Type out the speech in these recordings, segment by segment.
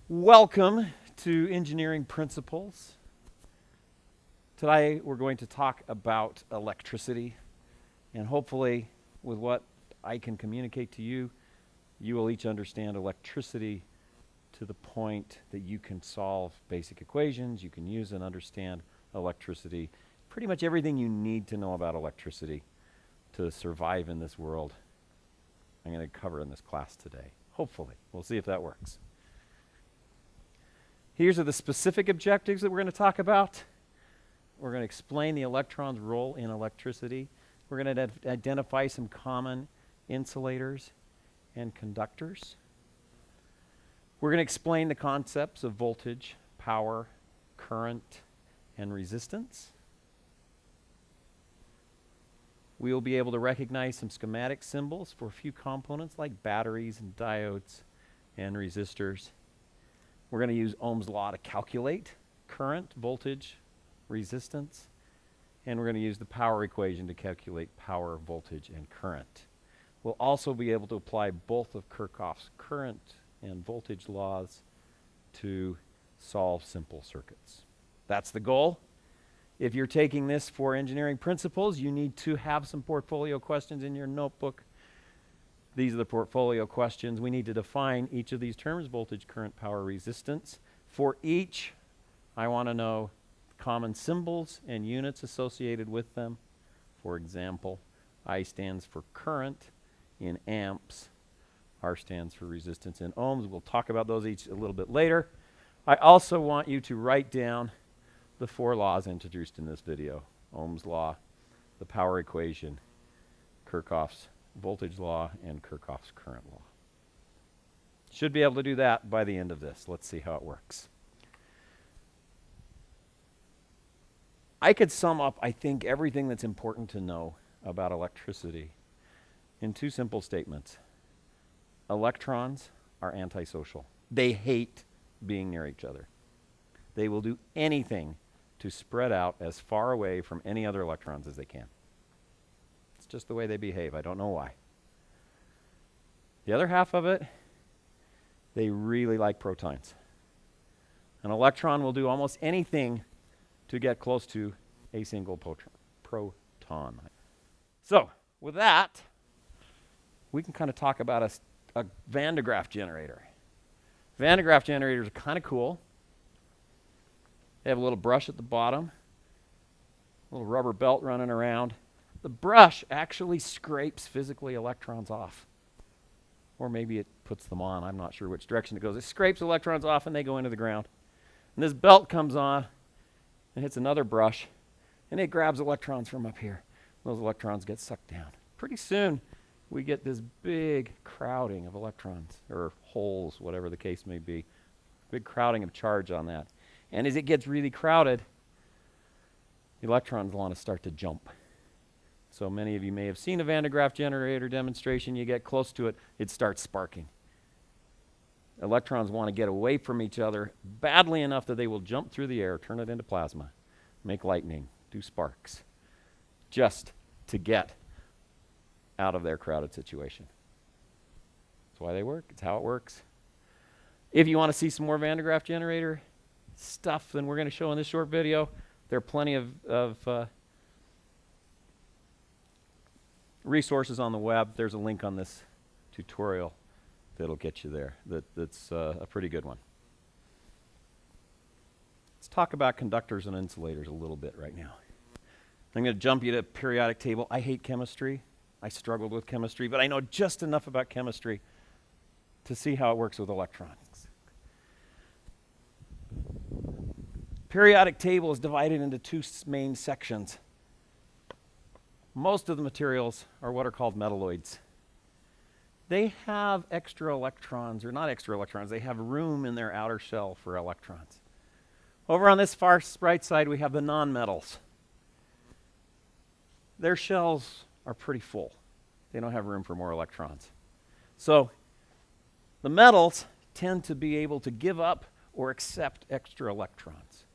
Welcome to Engineering Principles. Today we're going to talk about electricity, and hopefully with what I can communicate to you, you will each understand electricity to the point that you can solve basic equations, you can use and understand electricity, pretty much everything you need to know about electricity to survive in this world. I'm going to cover in this class today. Hopefully. We'll see if that works. Here's are the specific objectives that we're going to talk about. We're going to explain the electron's role in electricity. We're going to identify some common insulators and conductors. We're going to explain the concepts of voltage, power, current, and resistance. We will be able to recognize some schematic symbols for a few components like batteries and diodes and resistors. We're going to use Ohm's Law to calculate current, voltage, resistance, and we're going to use the power equation to calculate power, voltage, and current. We'll also be able to apply both of Kirchhoff's current and voltage laws to solve simple circuits. That's the goal. If you're taking this for engineering principles, you need to have some portfolio questions in your notebook. These are the portfolio questions. We need to define each of these terms, voltage, current, power, resistance. For each, I want to know common symbols and units associated with them. For example, I stands for current in amps. R stands for resistance in ohms. We'll talk about those each a little bit later. I also want you to write down the four laws introduced in this video. Ohm's Law, the power equation, Kirchhoff's voltage law, and Kirchhoff's current law. Should be able to do that by the end of this. Let's see how it works. I could sum up, I think, everything that's important to know about electricity in two simple statements. Electrons are antisocial. They hate being near each other. They will do anything to spread out as far away from any other electrons as they can. It's just the way they behave. I don't know why. The other half of it, they really like protons. An electron will do almost anything to get close to a single proton. So, with that, we can kind of talk about a Van de Graaff generator. Van de Graaff generators are kind of cool. They have a little brush at the bottom, a little rubber belt running around. The brush actually scrapes physically electrons off. Or maybe it puts them on. I'm not sure which direction it goes. It scrapes electrons off and they go into the ground. And this belt comes on and hits another brush, and it grabs electrons from up here. Those electrons get sucked down. Pretty soon, we get this big crowding of electrons, or holes, whatever the case may be. Big crowding of charge on that. And as it gets really crowded, the electrons want to start to jump. So many of you may have seen a Van de Graaff generator demonstration. You get close to it, it starts sparking. Electrons want to get away from each other badly enough that they will jump through the air, turn it into plasma, make lightning, do sparks, just to get out of their crowded situation. That's why they work. It's how it works. If you want to see some more Van de Graaff generator stuff than we're going to show in this short video, there are plenty of resources on the web. There's a link on this tutorial that'll get you there. That's a pretty good one. Let's talk about conductors and insulators a little bit right now. I'm going to jump you to periodic table. I hate chemistry. I struggled with chemistry, but I know just enough about chemistry to see how it works with electronics. Periodic table is divided into two main sections. Most of the materials are what are called metalloids. They have extra electrons, or not extra electrons, they have room in their outer shell for electrons. Over on this far right side, we have the nonmetals. Their shells are pretty full. They don't have room for more electrons. So the metals tend to be able to give up or accept extra electrons.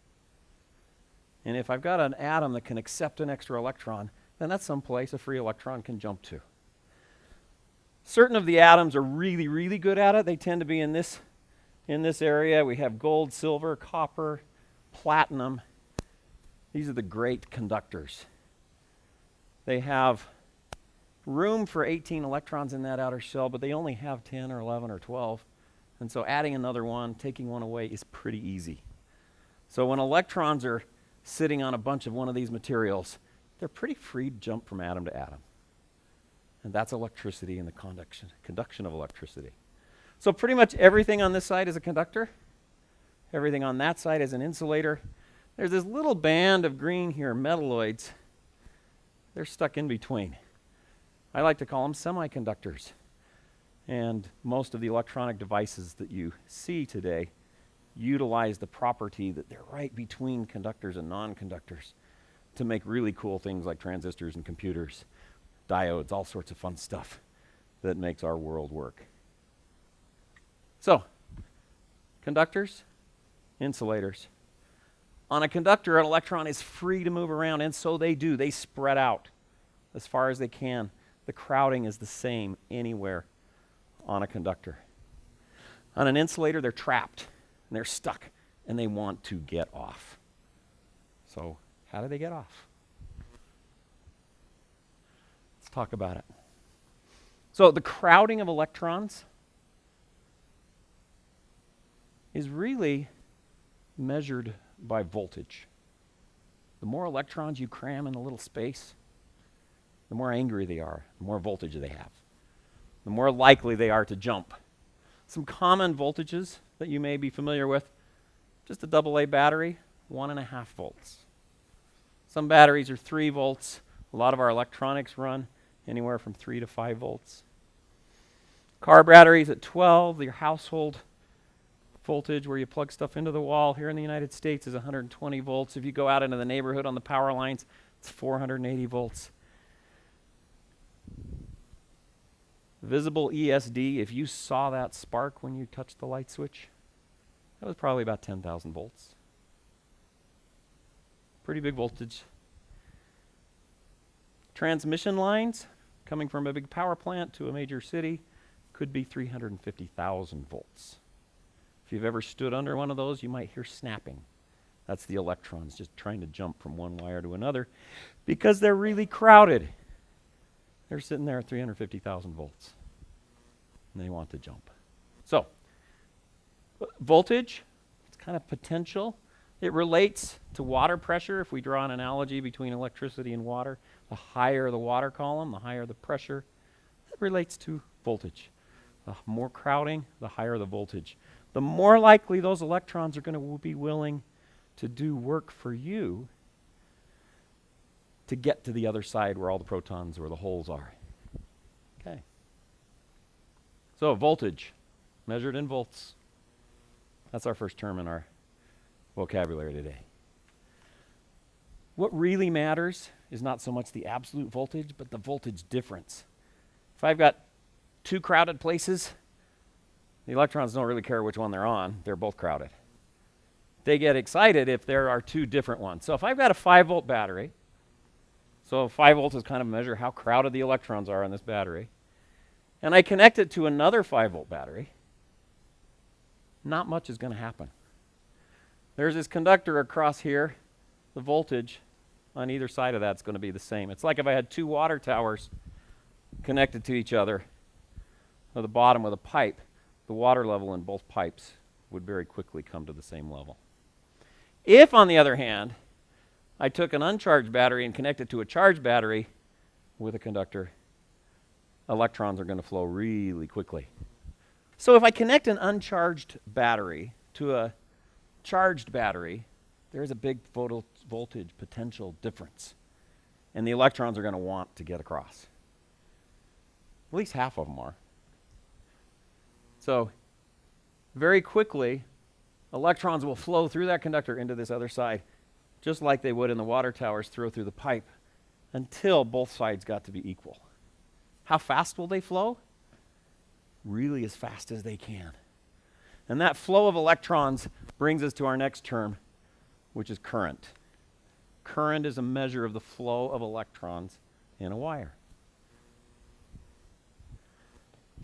And if I've got an atom that can accept an extra electron, then that's someplace a free electron can jump to. Certain of the atoms are really, really good at it. They tend to be in this In this area, we have gold, silver, copper, platinum. These are the great conductors. They have room for 18 electrons in that outer shell, but they only have 10 or 11 or 12. And so adding another one, taking one away is pretty easy. So when electrons are sitting on a bunch of one of these materials, they're pretty free to jump from atom to atom. And that's electricity and the conduction of electricity. So pretty much everything on this side is a conductor. Everything on that side is an insulator. There's this little band of green here, metalloids. They're stuck in between. I like to call them semiconductors. And most of the electronic devices that you see today utilize the property that they're right between conductors and non-conductors to make really cool things like transistors and computers, diodes, all sorts of fun stuff that makes our world work. So, conductors, insulators. On a conductor, an electron is free to move around, and so they do. They spread out as far as they can. The crowding is the same anywhere on a conductor. On an insulator, they're trapped, and they're stuck, and they want to get off. So, how do they get off? Let's talk about it. So, the crowding of electrons is really measured by voltage. The more electrons you cram in a little space, the more angry they are, the more voltage they have, the more likely they are to jump. Some common voltages that you may be familiar with, just a AA battery, 1.5 volts. Some batteries are 3 volts. A lot of our electronics run anywhere from 3 to 5 volts. Car batteries at 12, your household voltage where you plug stuff into the wall here in the United States is 120 volts. If you go out into the neighborhood on the power lines, it's 480 volts. Visible ESD, if you saw that spark when you touched the light switch, that was probably about 10,000 volts. Pretty big voltage. Transmission lines coming from a big power plant to a major city could be 350,000 volts. If you've ever stood under one of those, you might hear snapping. That's the electrons just trying to jump from one wire to another because they're really crowded. They're sitting there at 350,000 volts, and they want to jump. So, voltage, it's kind of potential. It relates to water pressure. If we draw an analogy between electricity and water, the higher the water column, the higher the pressure. It relates to voltage. The more crowding, the higher the voltage. The more likely those electrons are going to be willing to do work for you to get to the other side where all the protons or the holes are. Okay. So voltage, measured in volts. That's our first term in our vocabulary today. What really matters is not so much the absolute voltage, but the voltage difference. If I've got 2 crowded places, the electrons don't really care which one they're on. They're both crowded. They get excited if there are 2 different ones. So if I've got a 5-volt battery, so 5 volts is kind of a measure how crowded the electrons are in this battery, and I connect it to another 5-volt battery, not much is going to happen. There's this conductor across here. The voltage on either side of that's going to be the same. It's like if I had 2 water towers connected to each other at the bottom with a pipe. The water level in both pipes would very quickly come to the same level. If, on the other hand, I took an uncharged battery and connected to a charged battery with a conductor, electrons are going to flow really quickly. So if I connect an uncharged battery to a charged battery, there's a big voltage potential difference. And the electrons are going to want to get across. At least half of them are. So, very quickly, electrons will flow through that conductor into this other side, just like they would in the water towers through the pipe, until both sides got to be equal. How fast will they flow? Really as fast as they can. And that flow of electrons brings us to our next term, which is current. Current is a measure of the flow of electrons in a wire.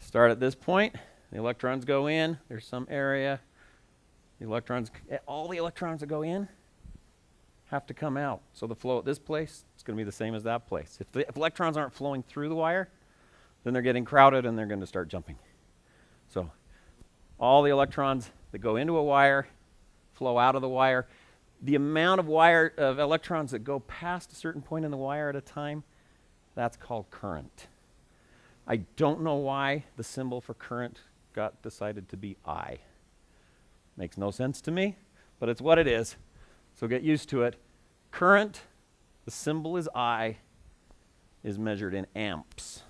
Start at this point. The electrons go in. There's some area The electrons, all the electrons that go in have to come out. So the flow at this place is going to be the same as that place. If electrons aren't flowing through the wire, then they're getting crowded and they're going to start jumping. So all the electrons that go into a wire flow out of the wire. The amount of electrons that go past a certain point in the wire at a time, that's called current. I don't know why the symbol for current got decided to be I. Makes no sense to me, but it's what it is. So get used to it. Current, the symbol is I, is measured in amps.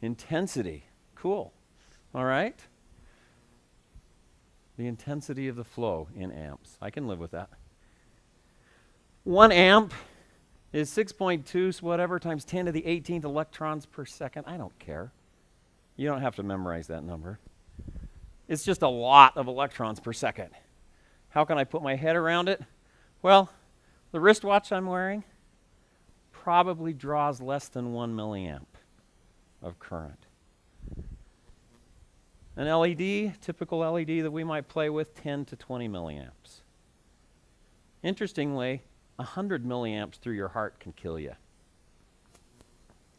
Intensity. Cool. All right. The intensity of the flow in amps. I can live with that. 1 amp is 6.2 whatever times 10 to the 18th electrons per second. I don't care. You don't have to memorize that number. It's just a lot of electrons per second. How can I put my head around it? Well, the wristwatch I'm wearing probably draws less than 1 milliamp of current. An LED, typical LED that we might play with, 10 to 20 milliamps. Interestingly, 100 milliamps through your heart can kill you.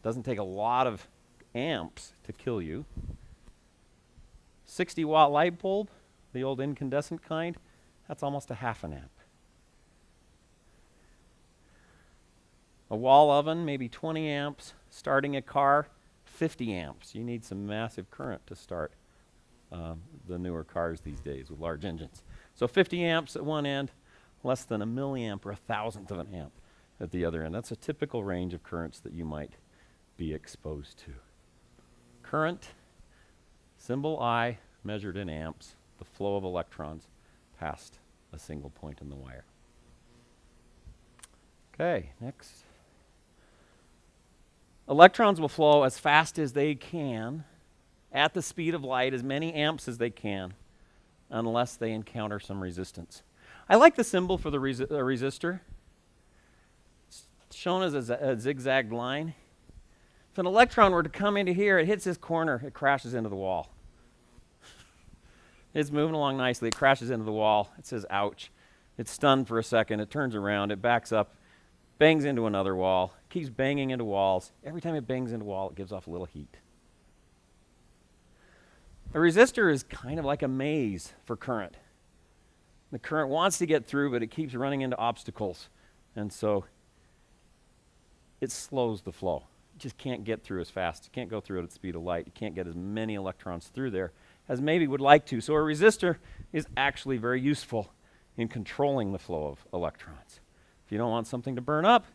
Doesn't take a lot of amps to kill you. 60-watt light bulb, the old incandescent kind, that's almost a half an amp. A wall oven, maybe 20 amps. Starting a car, 50 amps. You need some massive current to start the newer cars these days with large engines. So 50 amps at one end, less than a milliamp or a thousandth of an amp at the other end. That's a typical range of currents that you might be exposed to. Current, symbol I, measured in amps, the flow of electrons past a single point in the wire. Okay, next. Electrons will flow as fast as they can at the speed of light, as many amps as they can, unless they encounter some resistance. I like the symbol for the resistor. It's shown as a zigzag line. If an electron were to come into here, it hits this corner, it crashes into the wall. It's moving along nicely, it crashes into the wall, it says ouch. It's stunned for a second, it turns around, it backs up, bangs into another wall, keeps banging into walls. Every time it bangs into a wall, it gives off a little heat. A resistor is kind of like a maze for current. The current wants to get through, but it keeps running into obstacles. And so it slows the flow. It just can't get through as fast. It can't go through at the speed of light. It can't get as many electrons through there as maybe would like to. So a resistor is actually very useful in controlling the flow of electrons. If you don't want something to burn up,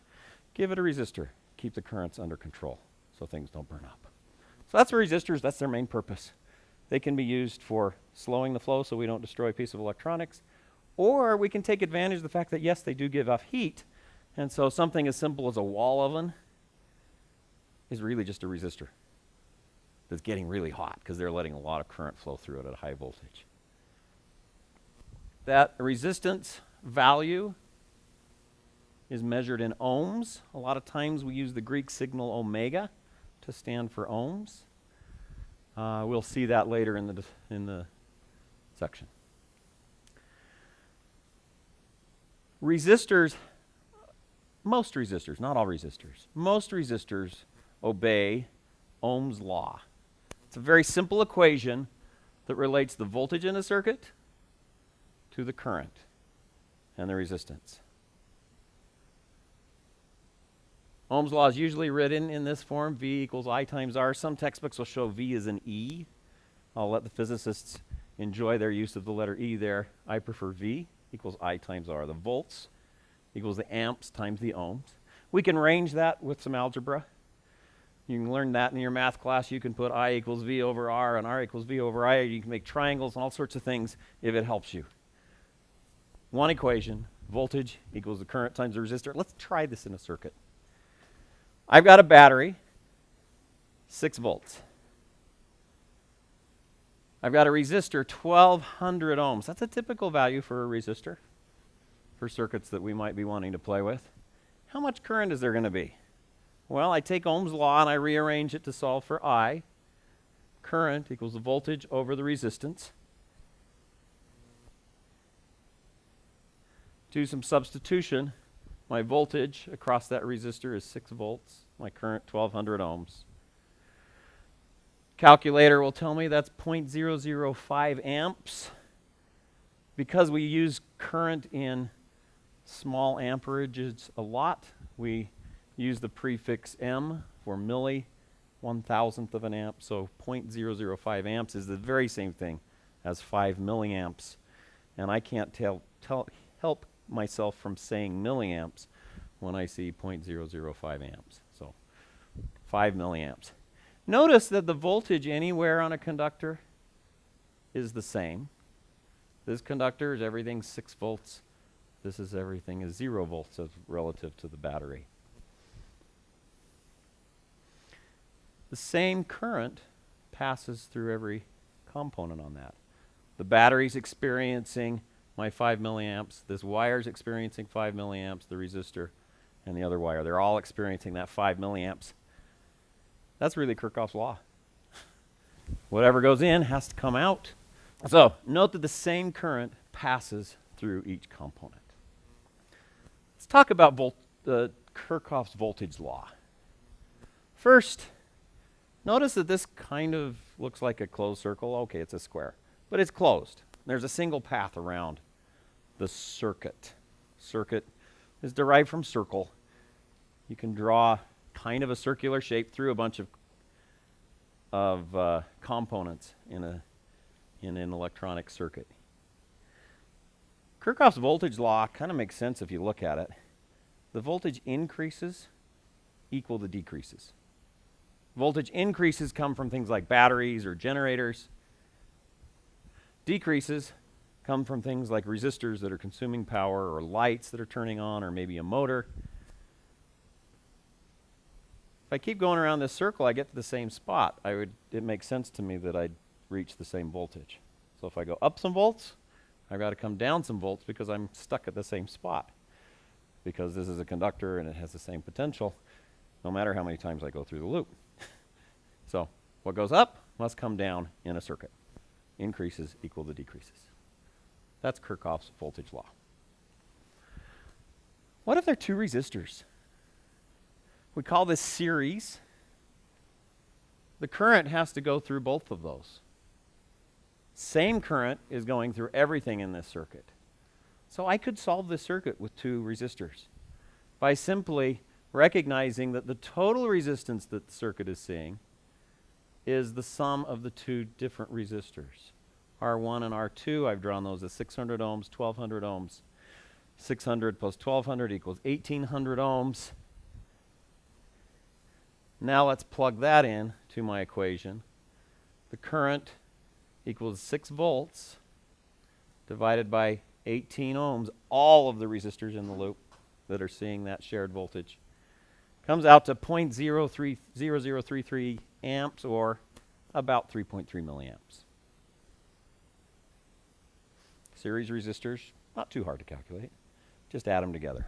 give it a resistor. Keep the currents under control so things don't burn up. So that's the resistors. That's their main purpose. They can be used for slowing the flow so we don't destroy a piece of electronics. Or we can take advantage of the fact that, yes, they do give off heat. And so something as simple as a wall oven is really just a resistor that's getting really hot because they're letting a lot of current flow through it at a high voltage. That resistance value is measured in ohms. A lot of times we use the Greek signal omega to stand for ohms. We'll see that later in the section. Resistors, most resistors, not all resistors, most resistors obey Ohm's law. It's a very simple equation that relates the voltage in a circuit to the current and the resistance. Ohm's law is usually written in this form, V equals I times R. Some textbooks will show V as an E. I'll let the physicists enjoy their use of the letter E there. I prefer V equals I times R. The volts equals the amps times the ohms. We can range that with some algebra. You can learn that in your math class. You can put I equals V over R and R equals V over I. You can make triangles and all sorts of things if it helps you. One equation, voltage equals the current times the resistor. Let's try this in a circuit. I've got a battery, 6 volts. I've got a resistor, 1200 ohms. That's a typical value for a resistor for circuits that we might be wanting to play with. How much current is there going to be? Well, I take Ohm's law and I rearrange it to solve for I. Current equals the voltage over the resistance. Do some substitution. My voltage across that resistor is 6 volts. My current, 1200 ohms. Calculator will tell me that's 0.005 amps. Because we use current in small amperages a lot, we use the prefix M for milli, 1,000th of an amp. So 0.005 amps is the very same thing as 5 milliamps. And I can't help myself from saying milliamps when I see 0.005 amps. So 5 milliamps. Notice that the voltage anywhere on a conductor is the same. This conductor is everything 6 volts. This is everything is 0 volts as relative to the battery. The same current passes through every component on that. The battery's experiencing my 5 milliamps. This wire's experiencing 5 milliamps, the resistor, and the other wire. They're all experiencing that 5 milliamps. That's really Kirchhoff's law. Whatever goes in has to come out. So note that the same current passes through each component. Let's talk about Kirchhoff's voltage law. First, notice that this kind of looks like a closed circle. Okay, it's a square, but it's closed. There's a single path around the circuit. Circuit is derived from circle. You can draw kind of a circular shape through a bunch of components in an electronic circuit. Kirchhoff's voltage law kind of makes sense if you look at it. The voltage increases equal to decreases. Voltage increases come from things like batteries or generators. Decreases come from things like resistors that are consuming power or lights that are turning on or maybe a motor. If I keep going around this circle, I get to the same spot. It makes sense to me that I'd reach the same voltage. So if I go up some volts, I've got to come down some volts because I'm stuck at the same spot. Because this is a conductor and it has the same potential, no matter how many times I go through the loop. So what goes up must come down in a circuit. Increases equal to decreases. That's Kirchhoff's voltage law. What if there are 2 resistors? We call this series. The current has to go through both of those. Same current is going through everything in this circuit. So I could solve this circuit with 2 resistors by simply recognizing that the total resistance that the circuit is seeing is the sum of the 2 different resistors. R1 and R2, I've drawn those as 600 ohms, 1200 ohms. 600 plus 1200 equals 1800 ohms. Now let's plug that in to my equation. The current equals 6 volts divided by 18 ohms, all of the resistors in the loop that are seeing that shared voltage. Comes out to 0.0033 amps, or about 3.3 milliamps. Series resistors, not too hard to calculate. Just add them together.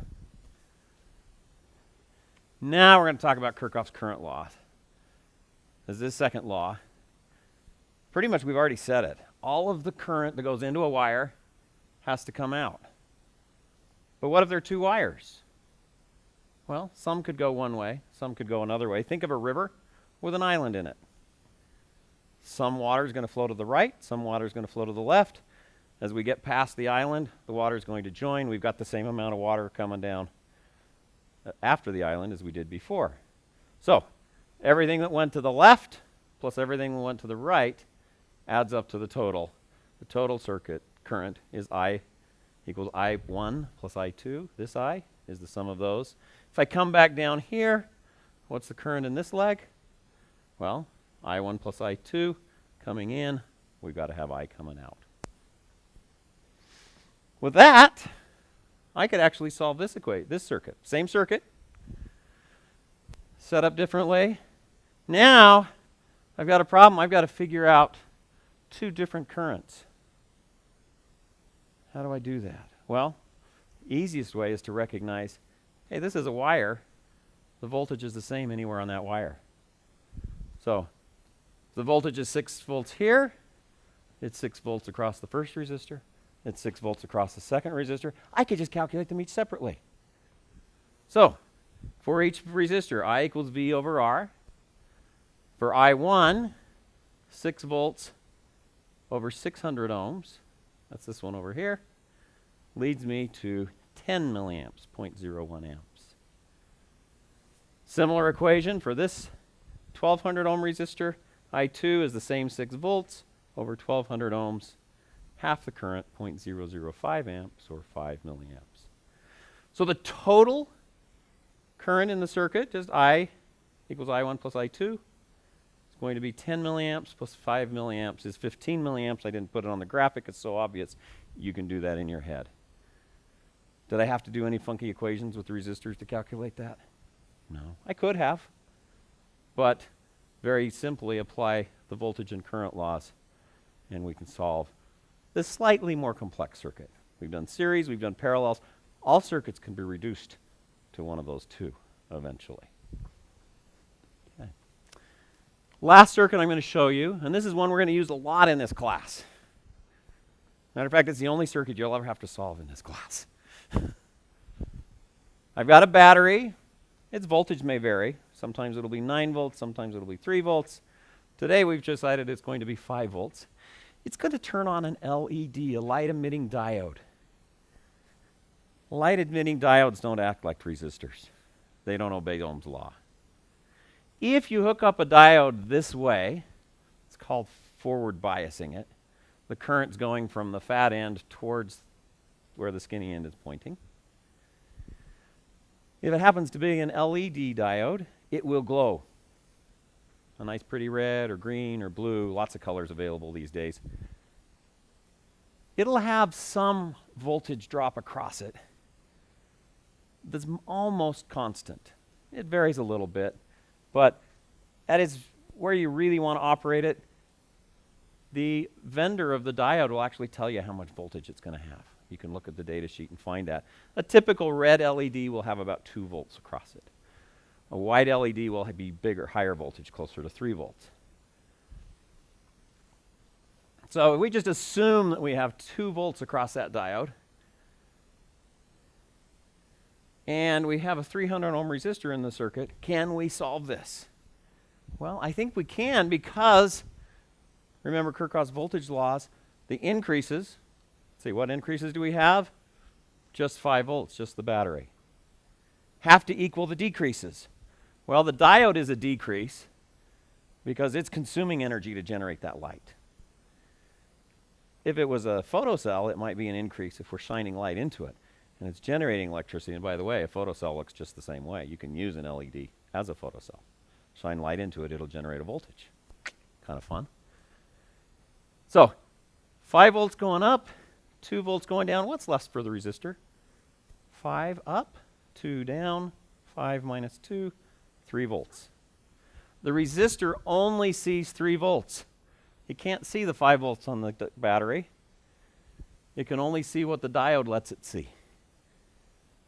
Now we're going to talk about Kirchhoff's current law. This is this second law. Pretty much we've already said it. All of the current that goes into a wire has to come out. But what if there are 2 wires? Well, some could go one way, some could go another way. Think of a river with an island in it. Some water is going to flow to the right, some water is going to flow to the left. As we get past the island, the water is going to join. We've got the same amount of water coming down after the island as we did before. So everything that went to the left plus everything that went to the right adds up to the total. The total circuit current is I equals I1 plus I2. This I is the sum of those. If I come back down here, what's the current in this leg? Well, I1 plus I2 coming in, we've got to have I coming out. With that, I could actually solve this circuit. Same circuit, set up differently. Now, I've got a problem. I've got to figure out 2 different currents. How do I do that? Well, the easiest way is to recognize, hey, this is a wire. The voltage is the same anywhere on that wire. So, the voltage is 6 volts here. It's 6 volts across the first resistor, It's 6 volts across the second resistor. I could just calculate them each separately. So, for each resistor, I equals V over R. For I1, 6 volts over 600 ohms, that's this one over here, leads me to 10 milliamps, 0.01 amps. Similar equation for this 1200 ohm resistor. I2 is the same 6 volts over 1200 ohms, half the current, 0.005 amps, or 5 milliamps. So the total current in the circuit, just I equals I1 plus I2, is going to be 10 milliamps plus 5 milliamps is 15 milliamps. I didn't put it on the graphic. It's so obvious. You can do that in your head. Did I have to do any funky equations with the resistors to calculate that? No. I could have, but very simply apply the voltage and current laws, and we can solve this slightly more complex circuit. We've done series, we've done parallels. All circuits can be reduced to one of those two eventually. Okay. Last circuit I'm going to show you, and this is one we're going to use a lot in this class. Matter of fact, it's the only circuit you'll ever have to solve in this class. I've got a battery. Its voltage may vary. Sometimes it'll be 9 volts, sometimes it'll be 3 volts. Today we've decided it's going to be 5 volts. It's going to turn on an LED, a light-emitting diode. Light-emitting diodes don't act like resistors. They don't obey Ohm's law. If you hook up a diode this way, it's called forward biasing it. The current's going from the fat end towards where the skinny end is pointing. If it happens to be an LED diode, it will glow. A nice pretty red or green or blue, lots of colors available these days. It'll have some voltage drop across it that's almost constant. It varies a little bit, but that is where you really want to operate it. The vendor of the diode will actually tell you how much voltage it's going to have. You can look at the data sheet and find that. A typical red LED will have about 2 volts across it. A white LED will be bigger, higher voltage, closer to 3 volts. So we just assume that we have 2 volts across that diode. And we have a 300 ohm resistor in the circuit. Can we solve this? Well, I think we can because, remember Kirchhoff's voltage laws, the increases, see, what increases do we have? Just 5 volts, just the battery. Have to equal the decreases. Well, the diode is a decrease because it's consuming energy to generate that light. If it was a photocell, it might be an increase if we're shining light into it. And it's generating electricity. And by the way, a photocell looks just the same way. You can use an LED as a photocell. Shine light into it, it'll generate a voltage. Kind of fun. So, 5 volts going up, 2 volts going down. What's left for the resistor? 5 up, 2 down, 5 minus 2, 3 volts. The resistor only sees 3 volts. It can't see the 5 volts on the battery. It can only see what the diode lets it see.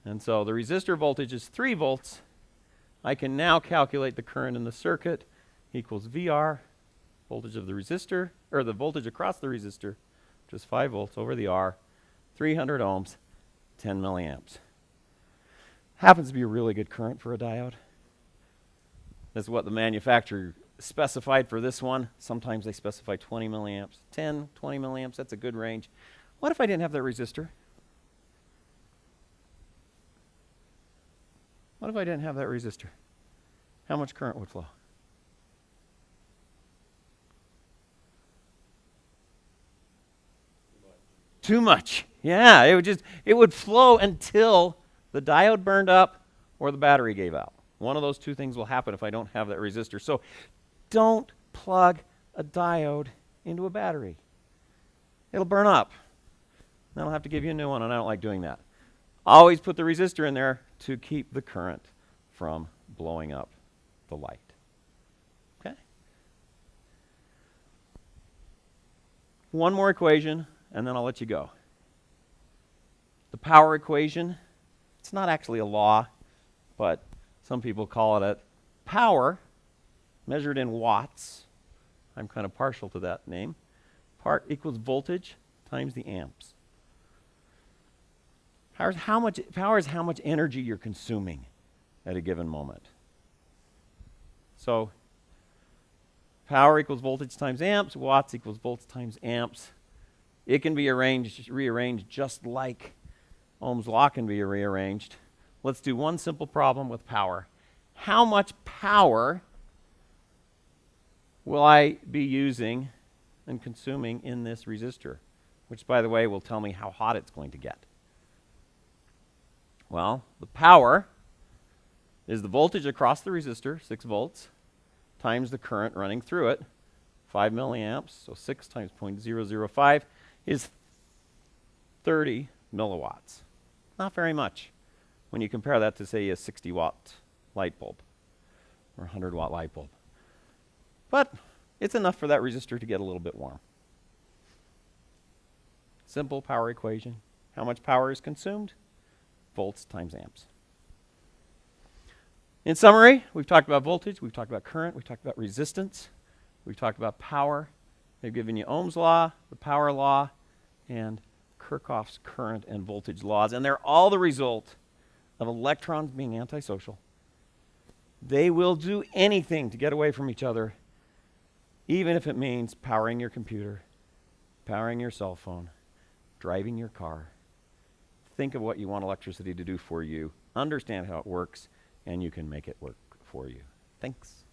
And so the resistor voltage is 3 volts. I can now calculate the current in the circuit equals VR, voltage of the resistor, or the voltage across the resistor, which is 5 volts over the R, 300 ohms, 10 milliamps. Happens to be a really good current for a diode. That's what the manufacturer specified for this one. Sometimes they specify 20 milliamps, 10, 20 milliamps, that's a good range. What if I didn't have that resistor? What if I didn't have that resistor? How much current would flow? Too much. Yeah, it would flow until the diode burned up or the battery gave out. One of those two things will happen if I don't have that resistor. So don't plug a diode into a battery. It'll burn up. Then I'll have to give you a new one, and I don't like doing that. Always put the resistor in there to keep the current from blowing up the light. Okay? One more equation, and then I'll let you go. The power equation, it's not actually a law, but some people call it a power measured in watts. I'm kind of partial to that name. Part equals voltage times the amps. Power is how much energy you're consuming at a given moment. So power equals voltage times amps, watts equals volts times amps. It can be rearranged just like Ohm's law can be rearranged. Let's do one simple problem with power. How much power will I be using and consuming in this resistor? Which, by the way, will tell me how hot it's going to get. Well, the power is the voltage across the resistor, 6 volts, times the current running through it, 5 milliamps, so 6 times 0.005 is 30 milliwatts. Not very much when you compare that to, say, a 60-watt light bulb or a 100-watt light bulb. But it's enough for that resistor to get a little bit warm. Simple power equation. How much power is consumed? Volts times amps. In summary, we've talked about voltage, we've talked about current, we've talked about resistance, we've talked about power. They've given you Ohm's law, the power law, and Kirchhoff's current and voltage laws, and they're all the result of electrons being antisocial. They will do anything to get away from each other, even if it means powering your computer, powering your cell phone, driving your car. Think of what you want electricity to do for you, understand how it works, and you can make it work for you. Thanks.